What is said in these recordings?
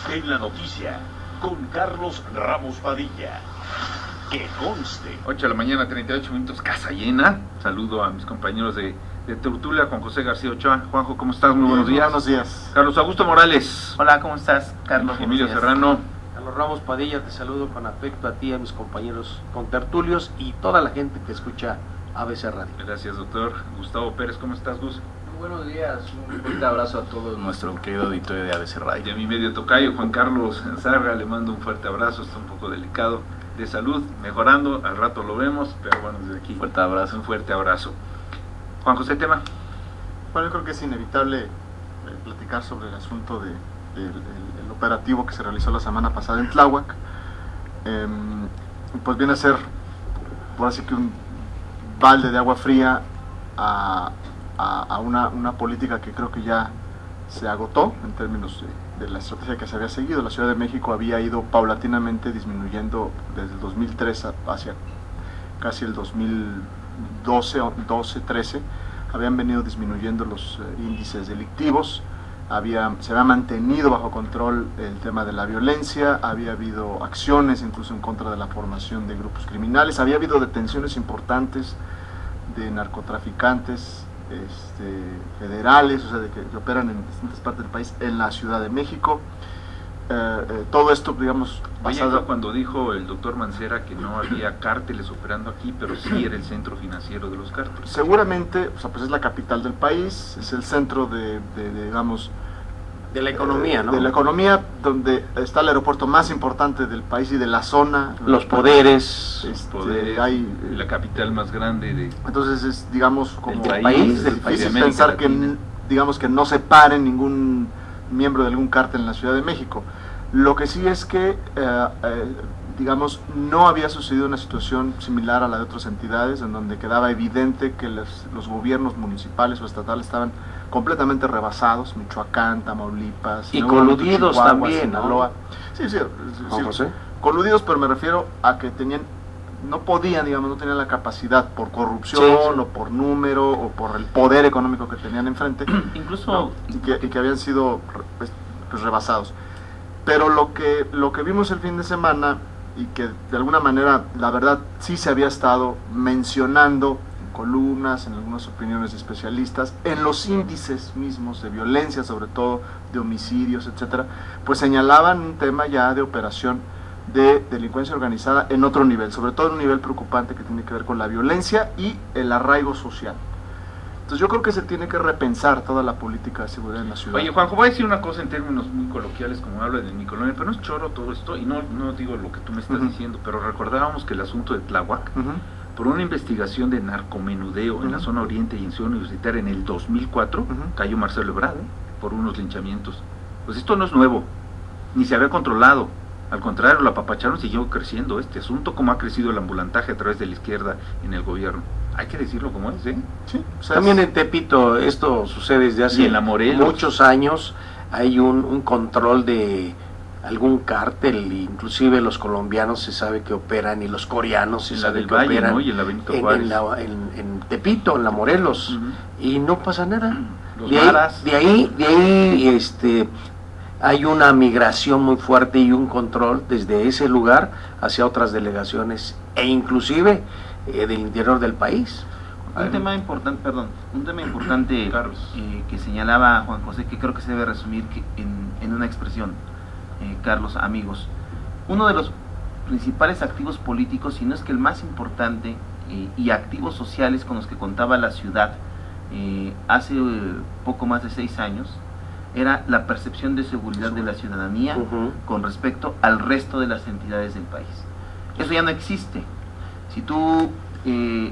En la noticia, con Carlos Ramos Padilla. Que conste. 8 de la mañana, 38 minutos, casa llena. Saludo a mis compañeros de tertulia, Juan José García Ochoa. Juanjo, ¿cómo estás? Muy buenos días. Buenos días. Carlos Augusto Morales. Hola, ¿cómo estás, Carlos? Emilio Serrano. Carlos Ramos Padilla, te saludo con afecto a ti, a mis compañeros contertulios y toda la gente que escucha ABC Radio. Gracias, doctor. Gustavo Pérez, ¿cómo estás, Gus? Muy buenos días, un fuerte abrazo a todo nuestro querido auditorio de ABC Radio. Y a mi medio tocayo, Juan Carlos Zarra, le mando un fuerte abrazo, está un poco delicado de salud, mejorando, al rato lo vemos, pero bueno, desde aquí Fuerte abrazo. un fuerte abrazo. Juan José, tema. Bueno, yo creo que es inevitable platicar sobre el asunto del operativo que se realizó la semana pasada en Tláhuac. Pues viene a ser, por así que un balde de agua fría a una política que creo que ya se agotó en términos de la estrategia que se había seguido. La Ciudad de México había ido paulatinamente disminuyendo desde el 2003 hacia casi el 2012-13, habían venido disminuyendo los índices delictivos, se había mantenido bajo control el tema de la violencia, había habido acciones incluso en contra de la formación de grupos criminales, había habido detenciones importantes de narcotraficantes federales, o sea, que operan en distintas partes del país, en la Ciudad de México. Todo esto, digamos, basado cuando dijo el doctor Mancera que no había cárteles operando aquí, pero sí era el centro financiero de los cárteles. Seguramente, o sea, pues es la capital del país, es el centro digamos, de la economía, ¿no? De la economía, donde está el aeropuerto más importante del país y de la zona. Los poderes, hay la capital más grande de. Entonces es, digamos, como del país, es difícil pensar que, digamos, que no se pare ningún miembro de algún cártel en la Ciudad de México. Lo que sí es que, digamos, no había sucedido una situación similar a la de otras entidades, en donde quedaba evidente que los gobiernos municipales o estatales estaban completamente rebasados, Michoacán, Tamaulipas, y coludidos Chihuahua, también, Sinaloa. ¿no? Sí, José. Coludidos, pero me refiero a que no tenían la capacidad por corrupción, sí. o por número, o por el poder económico que tenían enfrente, incluso, ¿no? y que habían sido pues, rebasados. Pero lo que vimos el fin de semana, y que de alguna manera, la verdad, sí se había estado mencionando en columnas, en algunas opiniones de especialistas, en los índices mismos de violencia, sobre todo de homicidios, etcétera, pues señalaban un tema ya de operación de delincuencia organizada en otro nivel, sobre todo en un nivel preocupante que tiene que ver con la violencia y el arraigo social. Entonces yo creo que se tiene que repensar toda la política de seguridad en la ciudad. Oye, Juanjo, voy a decir una cosa en términos muy coloquiales, como habla de mi colonia, pero no es choro todo esto, y no digo lo que tú me estás diciendo, pero recordábamos que el asunto de Tláhuac, por una investigación de narcomenudeo en la zona oriente y en Ciudad Universitaria en el 2004, cayó Marcelo Ebrard por unos linchamientos. Pues esto no es nuevo, ni se había controlado. Al contrario, lo apapacharon, siguió creciendo este asunto, como ha crecido el ambulantaje a través de la izquierda en el gobierno. Hay que decirlo como es, ¿eh? Sí, o sea, también en Tepito esto sucede desde hace en la Morelos, muchos años. Hay un control de algún cártel, inclusive los colombianos se sabe que operan, y los coreanos se sabe que Valle, operan, ¿no? Y en la Benito Juárez, en Tepito, en la Morelos, y no pasa nada. Los de ahí hay una migración muy fuerte y un control desde ese lugar hacia otras delegaciones e inclusive del interior del país. Un tema importante, Carlos, que señalaba Juan José, que creo que se debe resumir en una expresión, Carlos, amigos. Uno de los principales activos políticos, si no es que el más importante, y activos sociales con los que contaba la ciudad hace poco más de 6 años, era la percepción de seguridad de la ciudadanía con respecto al resto de las entidades del país. Eso ya no existe. Si tú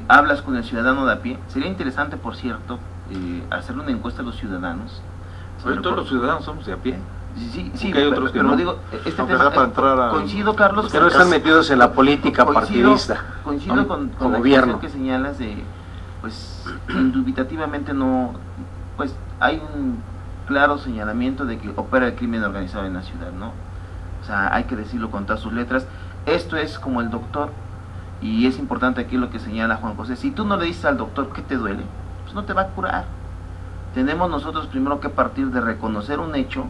hablas con el ciudadano de a pie, sería interesante, por cierto, hacerle una encuesta a los ciudadanos. Pero todos los ciudadanos somos de a pie. Sí, hay otros que no. Digo, tema, coincido, Carlos, que no están metidos en la política partidista. Coincido con la gobierno que señalas de, pues, indubitativamente no, pues, hay un claro señalamiento de que opera el crimen organizado en la ciudad, ¿no? O sea, hay que decirlo con todas sus letras. Esto es como el doctor, y es importante aquí lo que señala Juan José. Si tú no le dices al doctor qué te duele, pues no te va a curar. Tenemos nosotros primero que partir de reconocer un hecho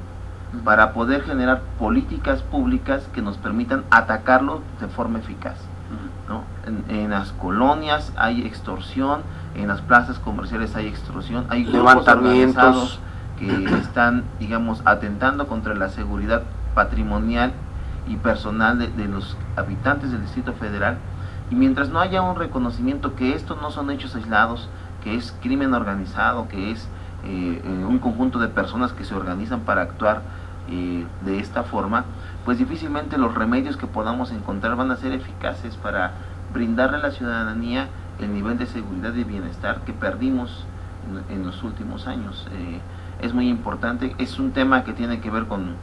para poder generar políticas públicas que nos permitan atacarlo de forma eficaz, ¿no? En las colonias hay extorsión, en las plazas comerciales hay extorsión, hay grupos organizados que están, digamos, atentando contra la seguridad patrimonial y personal de los habitantes del Distrito Federal, y mientras no haya un reconocimiento que estos no son hechos aislados, que es crimen organizado, que es un conjunto de personas que se organizan para actuar de esta forma, pues difícilmente los remedios que podamos encontrar van a ser eficaces para brindarle a la ciudadanía el nivel de seguridad y bienestar que perdimos en los últimos años. Es muy importante, es un tema que tiene que ver con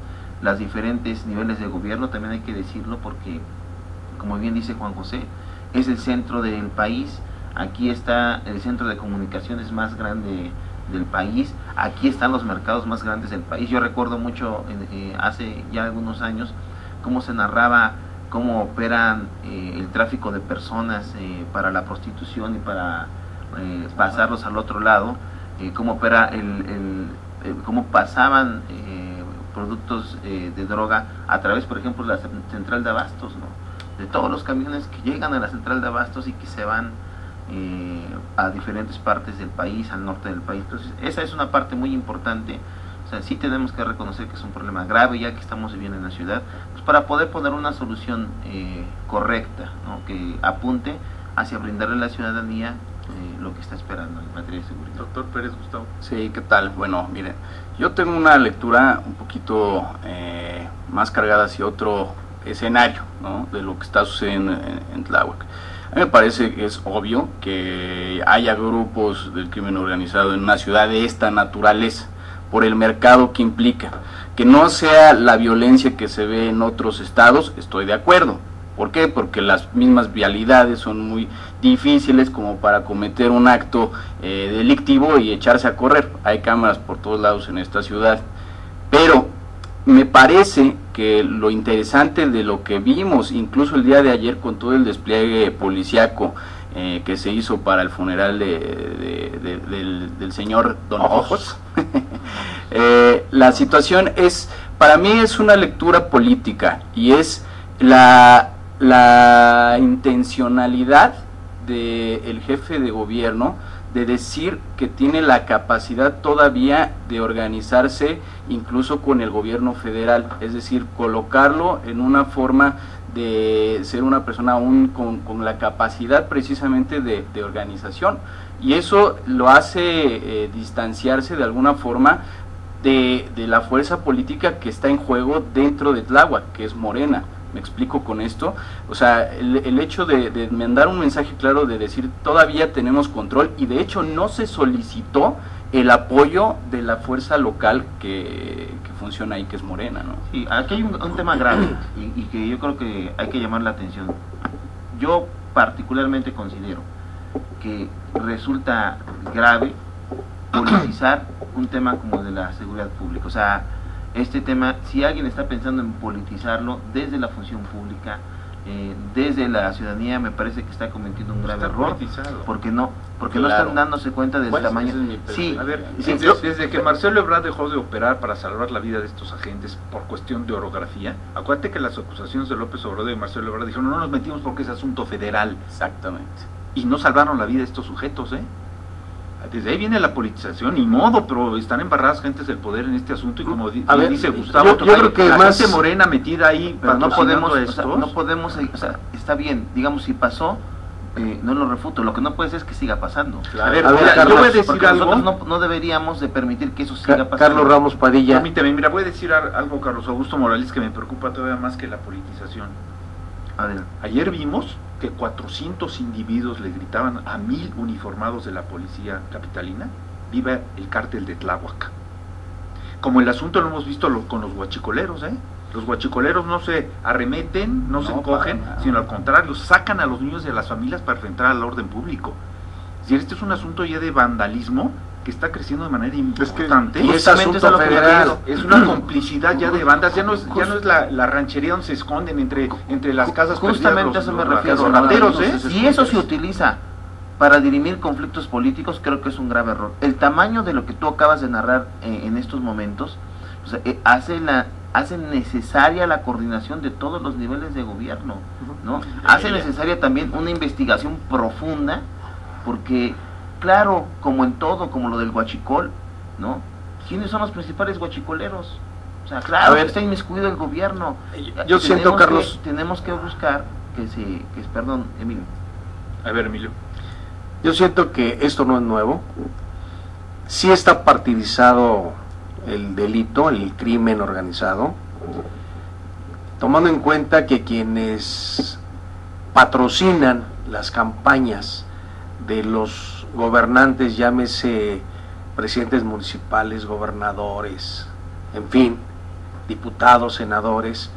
los diferentes niveles de gobierno, también hay que decirlo, porque como bien dice Juan José, es el centro del país, aquí está el centro de comunicaciones más grande del país, aquí están los mercados más grandes del país. Yo recuerdo mucho hace ya algunos años cómo se narraba cómo operan el tráfico de personas para la prostitución y para pasarlos al otro lado, cómo opera cómo pasaban productos de droga a través, por ejemplo, de la central de abastos, ¿no? De todos los camiones que llegan a la central de abastos y que se van a diferentes partes del país, al norte del país. Entonces esa es una parte muy importante. O sea, sí tenemos que reconocer que es un problema grave ya que estamos viviendo en la ciudad, pues para poder poner una solución correcta, ¿no? Que apunte hacia brindarle a la ciudadanía lo que está esperando en materia de seguridad. Doctor Pérez Gustavo. Sí, ¿qué tal? Bueno, miren, yo tengo una lectura un poquito más cargada hacia otro escenario, ¿no? De lo que está sucediendo en Tláhuac. A mí me parece que es obvio que haya grupos del crimen organizado en una ciudad de esta naturaleza, por el mercado que implica. Que no sea la violencia que se ve en otros estados, estoy de acuerdo. ¿Por qué? Porque las mismas vialidades son muy difíciles como para cometer un acto delictivo y echarse a correr. Hay cámaras por todos lados en esta ciudad. Pero me parece que lo interesante de lo que vimos, incluso el día de ayer con todo el despliegue policíaco que se hizo para el funeral del señor Don Ojos, la situación es, para mí es una lectura política y es la intencionalidad del jefe de gobierno de decir que tiene la capacidad todavía de organizarse incluso con el gobierno federal, es decir, colocarlo en una forma de ser una persona aún con la capacidad precisamente de organización, y eso lo hace distanciarse de alguna forma de la fuerza política que está en juego dentro de Tláhuac, que es Morena. Me explico con esto, o sea, el hecho de mandar un mensaje claro de decir todavía tenemos control, y de hecho no se solicitó el apoyo de la fuerza local que funciona ahí, que es Morena, ¿no? Sí, aquí hay un tema grave y que yo creo que hay que llamar la atención. Yo particularmente considero que resulta grave politizar un tema como el de la seguridad pública. O sea, este tema, si alguien está pensando en politizarlo desde la función pública, desde la ciudadanía, me parece que está cometiendo un grave error, porque no están dándose cuenta del tamaño. Sí, a ver, sí, desde que Marcelo Ebrard dejó de operar para salvar la vida de estos agentes por cuestión de orografía, acuérdate que las acusaciones de López Obrador y Marcelo Ebrard dijeron no nos metimos porque es asunto federal. Exactamente. Y no salvaron la vida de estos sujetos, Desde ahí viene la politización, ni modo, pero están embarradas gentes del poder en este asunto, y como dice Gustavo, yo creo que la más gente Morena metida ahí, pero no podemos, o sea, está bien, digamos, si pasó, no lo refuto, lo que no puede ser es que siga pasando. Claro. A ver, Carlos, yo voy a decir algo. Nosotros no deberíamos de permitir que eso siga pasando. Carlos Ramos Padilla. Permíteme, mira, voy a decir algo, Carlos Augusto Morales, que me preocupa todavía más que la politización. A ver. Ayer vimos que 400 individuos le gritaban a 1000 uniformados de la policía capitalina: viva el cártel de Tláhuac. Como el asunto lo hemos visto con los guachicoleros, Los guachicoleros no se arremeten, no se encogen, sino al contrario, sacan a los niños de las familias para enfrentar al orden público. Es decir, este es un asunto ya de vandalismo que está creciendo de manera importante. Y es asunto federal. Es una complicidad ya de bandas, ya no es la ranchería donde se esconden entre las casas. Justamente a eso me refiero. Rateros, Si eso se utiliza para dirimir conflictos políticos, creo que es un grave error. El tamaño de lo que tú acabas de narrar en estos momentos, O sea, hace necesaria la coordinación de todos los niveles de gobierno, ¿no? Hace necesaria también una investigación profunda, porque, claro, como en todo, como lo del huachicol, ¿no? ¿Quiénes son los principales huachicoleros? O sea, claro, está inmiscuido el gobierno. Yo siento, Carlos... Tenemos que buscar perdón, Emilio. A ver, Emilio. Yo siento que esto no es nuevo. Sí está partidizado el delito, el crimen organizado, tomando en cuenta que quienes patrocinan las campañas de los gobernantes, llámese presidentes municipales, gobernadores, en fin, diputados, senadores,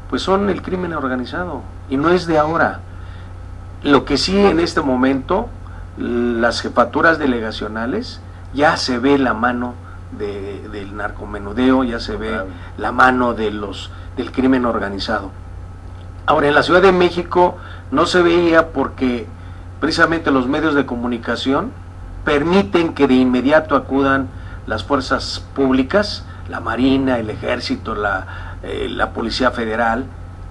pues son el crimen organizado, y no es de ahora. Lo que sí, en este momento, las jefaturas delegacionales, ya se ve la mano del narcomenudeo, ya se ve la mano del crimen organizado. Ahora, en la Ciudad de México no se veía porque precisamente los medios de comunicación permiten que de inmediato acudan las fuerzas públicas, la Marina, el Ejército, la Policía Federal,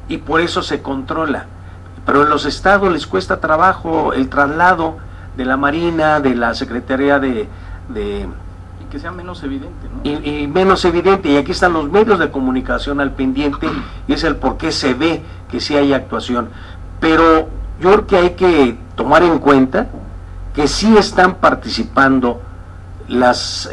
y por eso se controla. Pero en los estados les cuesta trabajo el traslado de la Marina, de la Secretaría de y que sea menos evidente, ¿no? Y menos evidente, y aquí están los medios de comunicación al pendiente, y es el por qué se ve que sí hay actuación. Pero yo creo que hay que tomar en cuenta que sí están participando las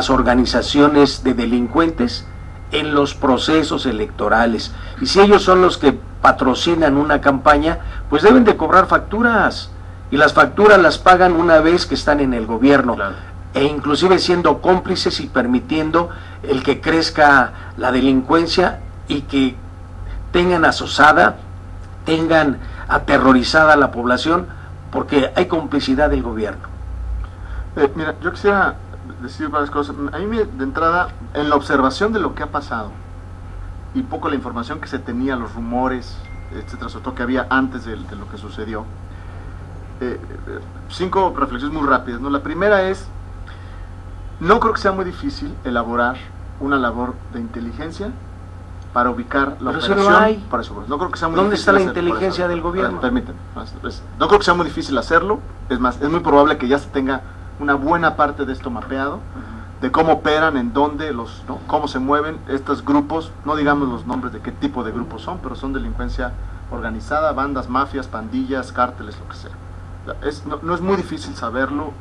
organizaciones de delincuentes en los procesos electorales, y si ellos son los que patrocinan una campaña, pues deben de cobrar facturas, y las facturas las pagan una vez que están en el gobierno. Claro. E inclusive siendo cómplices y permitiendo el que crezca la delincuencia y que tengan asosada, tengan aterrorizada a la población, porque hay complicidad del gobierno. Mira, yo quisiera decir varias cosas. A mí, de entrada, en la observación de lo que ha pasado y poco la información que se tenía, los rumores, etcétera, sobre todo que había antes de lo que sucedió, 5 reflexiones muy rápidas, ¿no? La primera es: no creo que sea muy difícil elaborar una labor de inteligencia para ubicar la operación. Eso no hay. Para eso, no creo que sea muy ¿Dónde difícil está la inteligencia del gobierno? Permítanme. No creo que sea muy difícil hacerlo. Es más, es muy probable que ya se tenga una buena parte de esto mapeado, de cómo operan, en dónde, ¿no? Cómo se mueven estos grupos. No digamos los nombres de qué tipo de grupos son, pero son delincuencia organizada, bandas, mafias, pandillas, cárteles, lo que sea. No es muy difícil saberlo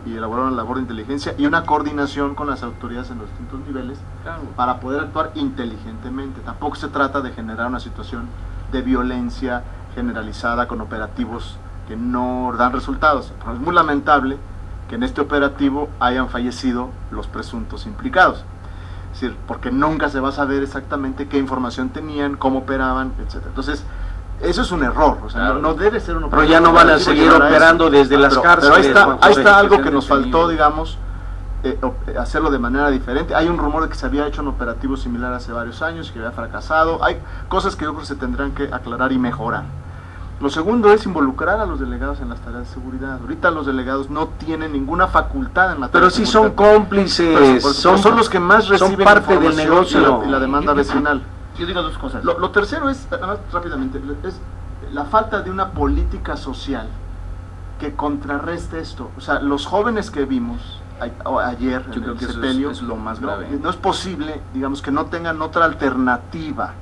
y elaborar una labor de inteligencia y una coordinación con las autoridades en los distintos niveles, claro, para poder actuar inteligentemente. Tampoco se trata de generar una situación de violencia generalizada con operativos que no dan resultados. Pero es muy lamentable que en este operativo hayan fallecido los presuntos implicados. Es decir, porque nunca se va a saber exactamente qué información tenían, cómo operaban, etc. Entonces, eso es un error, o sea, claro, no debe ser un operativo. Pero ya no van a seguir operando desde las cárceles. Pero ahí está algo que nos faltó, digamos, hacerlo de manera diferente. Hay un rumor de que se había hecho un operativo similar hace varios años, que había fracasado. Hay cosas que yo creo que se tendrán que aclarar y mejorar. Lo segundo es involucrar a los delegados en las tareas de seguridad. Ahorita los delegados no tienen ninguna facultad en materia de seguridad. Pero sí son cómplices, son los que más reciben, son parte del negocio y la demanda vecinal. Yo digo dos cosas. Lo tercero es, además, rápidamente, es la falta de una política social que contrarreste esto. O sea, los jóvenes que vimos ayer en el sepelio, es lo más grave. No es posible, digamos, que no tengan otra alternativa.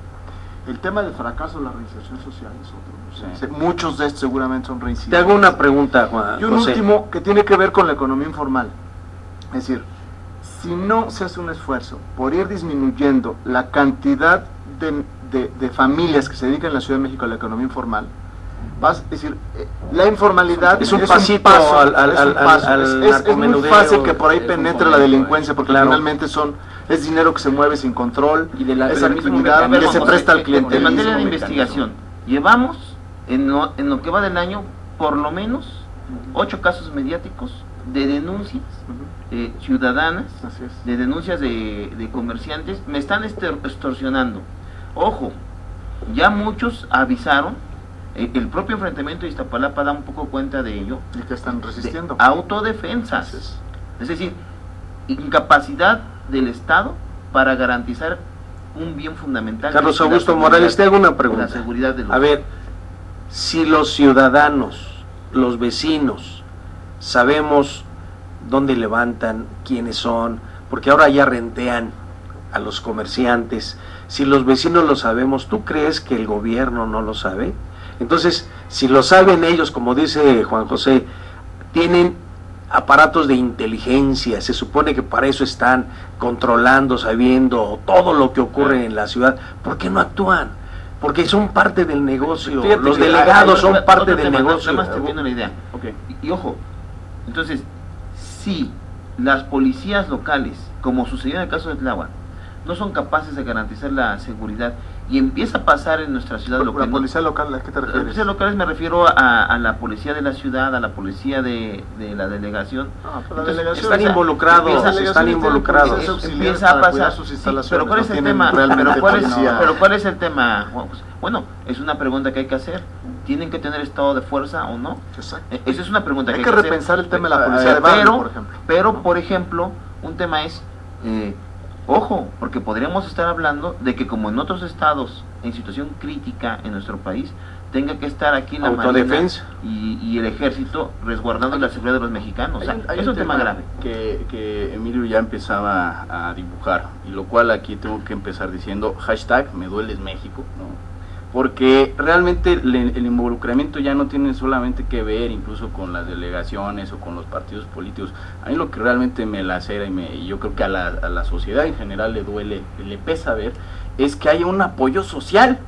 El tema del fracaso de la reinserción social es otro. Sí. Muchos de estos seguramente son reincidentes. Te hago una pregunta, Juan. Y un último que tiene que ver con la economía informal. Es decir, si no se hace un esfuerzo por ir disminuyendo la cantidad de familias que se dedican en la Ciudad de México a la economía informal, es decir, la informalidad es un pasito es muy fácil que por ahí penetre la delincuencia, porque claro, finalmente es dinero que se mueve sin control, y de la actividad que se presta al clientelismo. En materia de investigación, llevamos en lo que va del año por lo menos 8 casos mediáticos de denuncias ciudadanas, de denuncias de comerciantes. Me están extorsionando. Ojo, ya muchos avisaron. El propio enfrentamiento de Iztapalapa da un poco cuenta de ello. Y que están resistiendo. Autodefensas. Es decir, incapacidad del Estado para garantizar un bien fundamental. Carlos Augusto Morales, te hago una pregunta. La seguridad de los... A ver, si los ciudadanos, los vecinos, sabemos dónde levantan, quiénes son, porque ahora ya rentean a los comerciantes, si los vecinos lo sabemos, ¿tú crees que el gobierno no lo sabe? Entonces, si lo saben ellos, como dice Juan José, tienen aparatos de inteligencia, se supone que para eso están controlando, sabiendo todo lo que ocurre en la ciudad, ¿por qué no actúan? Porque son parte del negocio. Fíjate, los delegados son parte del negocio. Nada más te viendo la idea. Okay. Y ojo, entonces, si las policías locales, como sucedió en el caso de Tláhuac, no son capaces de garantizar la seguridad y empieza a pasar en nuestra ciudad lo que ¿La policía local a qué te Las refieres? policías locales me refiero a la policía de la ciudad, a la policía de la delegación. No, pero la Entonces, delegación están empieza- involucrados, empieza- están involucrados. policías auxiliares Empieza a para cuidar pasar. sus Sí, instalaciones, pero ¿cuál es no el tienen tema? realmente Pero policía. ¿cuál es el tema, Juan José? Bueno, es una pregunta que hay que hacer. ¿Tienen que tener estado de fuerza o no? Exacto. Esa es una pregunta Hay que que hay que hacer. repensar el tema de la policía de barrio, por ejemplo. Pero, por ejemplo, un tema es, ojo, porque podríamos estar hablando de que como en otros estados en situación crítica en nuestro país, tenga que estar aquí la Autodefensa. Marina y el ejército resguardando la seguridad de los mexicanos. O sea, Hay es un tema grave. que Emilio ya empezaba a dibujar, y lo cual aquí tengo que empezar diciendo hashtag me dueles México, ¿no? Porque realmente el involucramiento ya no tiene solamente que ver incluso con las delegaciones o con los partidos políticos. A mí lo que realmente me lacera y yo creo que a la sociedad en general le duele, le pesa ver, es que haya un apoyo social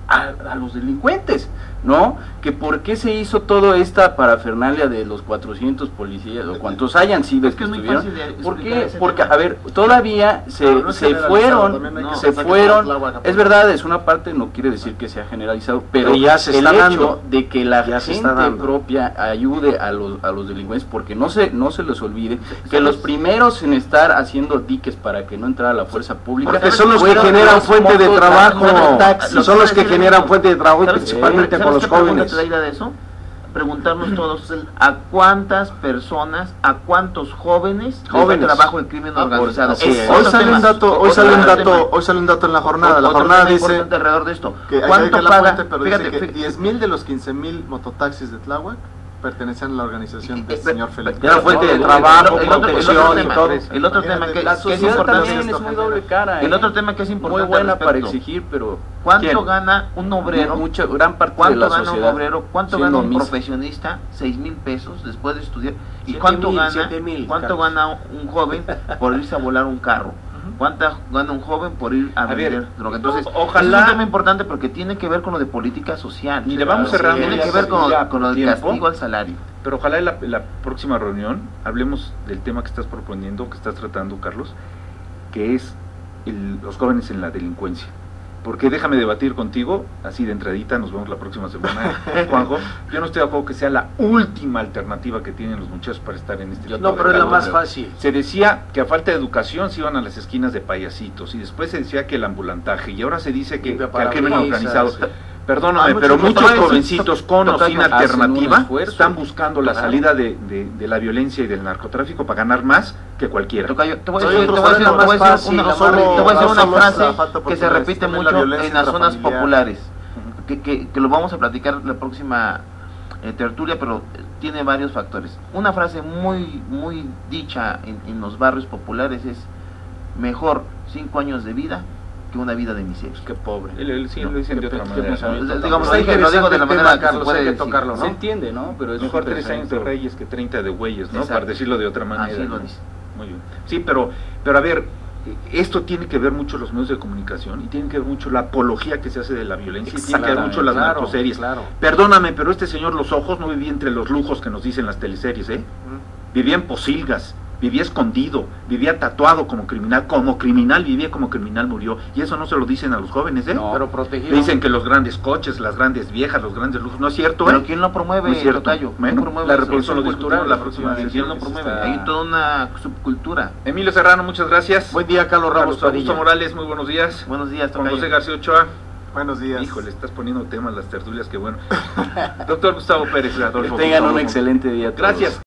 a los delincuentes, ¿no? Que por qué se hizo toda esta parafernalia de los 400 policías o cuantos hayan sido Es que es muy estuvieron. fácil de ¿Por explicar qué? ese Porque, tema. a ver, todavía se No es generalizado, fueron, también hay que se pensar que fueron, Tláhuac es verdad, es una parte, no quiere decir que sea generalizado, pero ya se el está hecho dando. de que la Ya se está gente dando. propia ayude a los delincuentes, porque no se les olvide que los primeros en estar haciendo diques para que no entrara la fuerza pública Porque son los que fueron generan los fuente de trabajo, mototaxis. son los que generan fuente de trabajo, ¿Sabes principalmente con los qué pregunta jóvenes. te da idea de eso? Preguntarnos todos a cuántas personas, a cuántos jóvenes Jóvenes. les da trabajo el crimen organizado. así es. Hoy otro sale tema. un dato, Otro tema. en la jornada. La Otro jornada tema dice importante alrededor de esto. que hay ¿Cuánto que la paga? fuente, pero Fíjate, dice que fíjate, 10,000 de los 15,000 mototaxis de Tláhuac pertenecen a la organización del señor Felipe. Era fuente de el trabajo, otro protección y tema, todo. el otro tema Imagínate, que La es sociedad importante. también es muy doble cara. El otro tema que es importante muy buena al para respecto. exigir, pero ¿Cuánto ¿quién? gana un obrero? Gran parte de ¿Cuánto la gana un sociedad obrero? ¿Cuánto siendo gana un omisa. profesionista? 6,000 pesos después de estudiar. ¿Y 7,000, cuánto gana? 7,000, ¿Cuánto Carlos. gana un joven por irse a volar un carro? ¿Cuánto gana un joven por ir a vender ver, droga? Entonces, ojalá- es un tema importante porque tiene que ver con lo de política social. Y le vamos cerrando Tiene ya que ver ya con lo del tiempo. castigo al salario. Pero ojalá en la próxima reunión hablemos del tema que estás proponiendo, que estás tratando, Carlos, que es los jóvenes en la delincuencia. Porque déjame debatir contigo, así de entradita, nos vemos la próxima semana, Juanjo. Yo no estoy de acuerdo que sea la última alternativa que tienen los muchachos para estar en este tipo No, de pero es la cargos. más fácil. Se decía que a falta de educación se iban a las esquinas de payasitos, y después se decía que el ambulantaje, y ahora se dice que Limpia al crimen parabrisas. organizado. Perdóname, Hay pero muchos muchos jóvenes, jovencitos con o sin hacen un alternativa esfuerzo. están buscando la Claro. salida de la violencia y del narcotráfico para ganar más que cualquiera. Tocayo, te voy a Soy decir, otro te voy a decir, fenómeno te voy a más decir fácil, una, no solo- te voy a decir no una solo es la frase falta de que se oportunidades, repite también la mucho violencia en las zonas intrafamiliar. populares, que lo vamos a platicar la próxima tertulia, pero tiene varios factores. Una frase muy dicha en los barrios populares es: mejor 5 años de vida que una vida de miseria. Qué pobre. Él sí lo dicen de otra manera. Digamos, Está lo digo de la interesante el manera tema, que se Carlos, puede hay que decir. tocarlo, Se ¿no? entiende, ¿no? Pero es Mejor súper 3 años de sencillo. reyes que 30 de güeyes, ¿no? Exacto. Para decirlo de otra manera. Así lo ¿no? dice. Muy bien. Sí, pero a ver, esto tiene que ver mucho los medios de comunicación y tiene que ver mucho la apología que se hace de la violencia y tiene que ver mucho las Claro, narcoseries. claro. Perdóname, pero este señor Los Ojos no vivía entre los lujos que nos dicen las teleseries, ¿eh? Vivía en posilgas, vivía escondido, vivía tatuado como criminal vivía como criminal murió. Y eso no se lo dicen a los jóvenes, ¿eh? No. Pero protegido. Le dicen que los grandes coches, las grandes viejas, los grandes lujos, no es cierto, Pero ¿eh? ¿quién lo No promueve, es cierto. Tocayo? ¿Quién Bueno, promueve la eso? revolución lo cultural, discutimos la próxima ¿Quién edición. lo promueve? está- Hay toda una subcultura. Emilio Serrano, muchas gracias. Buen día, Carlos Ramos Carlos Augusto Padilla. Morales, muy buenos días. Buenos días, Juan Tocayo. José García Ochoa. Buenos días. Híjole, estás poniendo temas las tertulias, que bueno. Doctor Gustavo Pérez, Adolfo. Que tengan un Gustavo. excelente día a todos. Gracias.